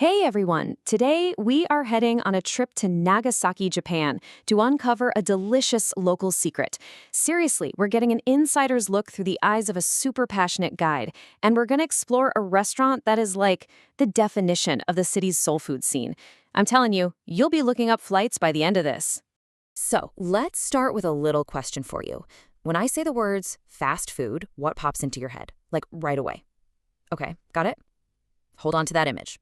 Hey everyone! Today we are heading on a trip to Nagasaki, Japan to uncover a delicious local secret. Seriously, we're getting an insider's look through the eyes of a super passionate guide, and we're going to explore a restaurant that is like the definition of the city's soul food scene. I'm telling you, you'll be looking up flights by the end of this. So, let's start with a little question for you. When I say the words fast food, what pops into your head? Like right away. Okay, got it? Hold on to that image.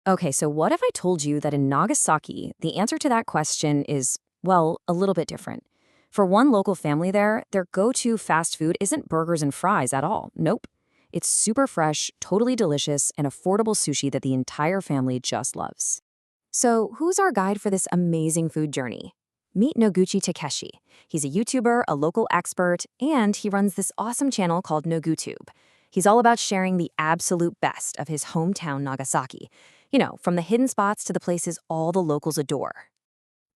Okay, so what if I told you that in Nagasaki, the answer to that question is, well, a little bit different. For one local family there, their go-to fast food isn't burgers and fries at all. Nope. It's super fresh, totally delicious, and affordable sushi that the entire family just loves. So who's our guide for this amazing food journey? Meet Noguchi Takeshi. He's a YouTuber, a local expert, and he runs this awesome channel called NoguTube. He's all about sharing the absolute best of his hometown Nagasaki. You know, from the hidden spots to the places all the locals adore.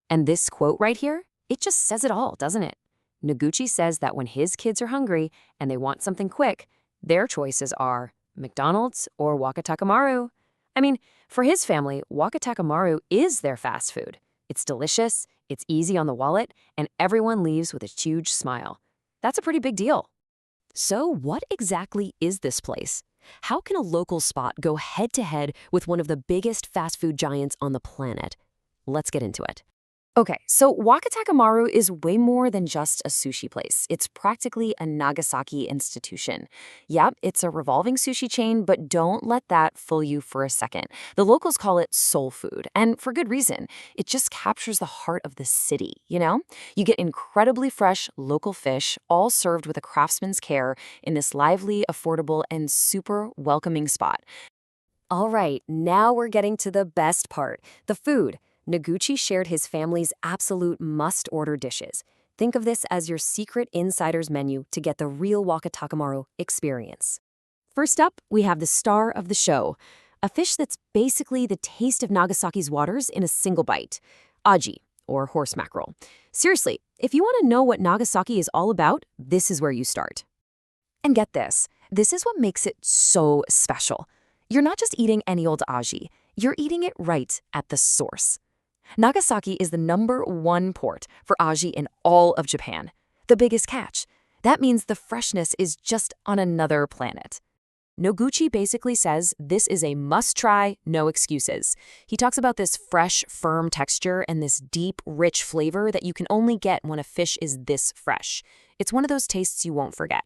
And this quote right here, it just says it all, doesn't it? Noguchi says that when his kids are hungry and they want something quick, their choices are McDonald's or Wakatakemaru. I mean, for his family, Wakatakemaru is their fast food. It's delicious, it's easy on the wallet, and everyone leaves with a huge smile. That's a pretty big deal. So what exactly is this place? How can a local spot go head-to-head with one of the biggest fast food giants on the planet? Let's get into it. Okay, so Wakatakemaru is way more than just a sushi place. It's practically a Nagasaki institution. Yep, it's a revolving sushi chain, but don't let that fool you for a second. The locals call it soul food, and for good reason. It just captures the heart of the city, you know? You get incredibly fresh local fish, all served with a craftsman's care in this lively, affordable, and super welcoming spot. All right, now we're getting to the best part, the food. Noguchi shared his family's absolute must-order dishes. Think of this as your secret insider's menu to get the real Wakatakemaru experience. First up, we have the star of the show, a fish that's basically the taste of Nagasaki's waters in a single bite, aji, or horse mackerel. Seriously, if you want to know what Nagasaki is all about, this is where you start. And get this is what makes it so special. You're not just eating any old aji, you're eating it right at the source. Nagasaki is the #1 port for aji in all of Japan. The biggest catch. That means the freshness is just on another planet. Noguchi basically says this is a must-try, no excuses. He talks about this fresh, firm texture and this deep, rich flavor that you can only get when a fish is this fresh. It's one of those tastes you won't forget.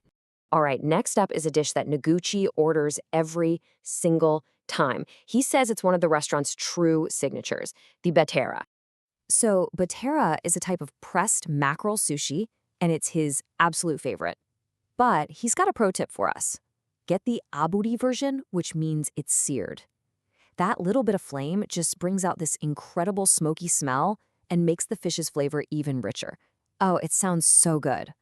All right, next up is a dish that Noguchi orders every single time. He says it's one of the restaurant's true signatures, the batera. So batera is a type of pressed mackerel sushi, and it's his absolute favorite. But he's got a pro tip for us. Get the aburi version, which means it's seared. That little bit of flame just brings out this incredible smoky smell and makes the fish's flavor even richer. Oh, it sounds so good.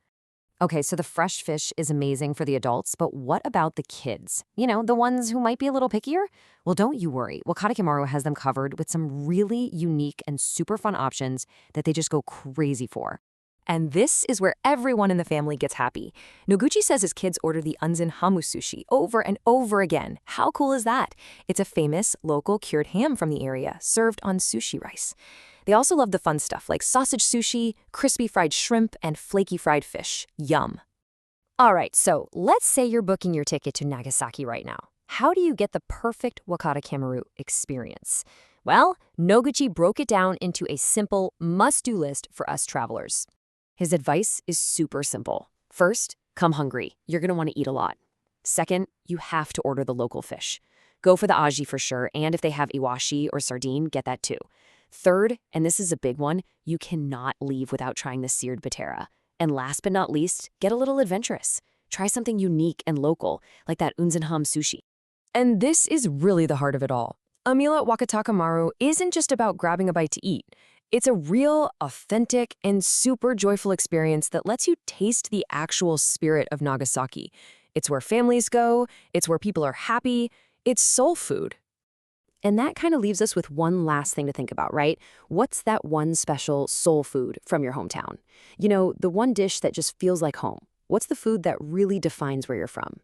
Okay, so the fresh fish is amazing for the adults, but what about the kids? You know, the ones who might be a little pickier? Well, don't you worry. Wakatakemaru has them covered with some really unique and super fun options that they just go crazy for. And this is where everyone in the family gets happy. Noguchi says his kids order the unzen hamu sushi over and over again. How cool is that? It's a famous local cured ham from the area, served on sushi rice. They also love the fun stuff like sausage sushi, crispy fried shrimp, and flaky fried fish. Yum. All right, so let's say you're booking your ticket to Nagasaki right now. How do you get the perfect Wakatakemaru experience? Well, Noguchi broke it down into a simple must-do list for us travelers. His advice is super simple. First, come hungry. You're going to want to eat a lot. Second, you have to order the local fish. Go for the aji for sure, and if they have iwashi or sardine, get that too. Third, and this is a big one, you cannot leave without trying the seared batera. And last but not least, get a little adventurous. Try something unique and local, like that unzenham sushi. And this is really the heart of it all. A meal at Wakatakemaru isn't just about grabbing a bite to eat. It's a real, authentic, and super joyful experience that lets you taste the actual spirit of Nagasaki. It's where families go, it's where people are happy, it's soul food. And that kind of leaves us with one last thing to think about, right? What's that one special soul food from your hometown? You know, the one dish that just feels like home. What's the food that really defines where you're from?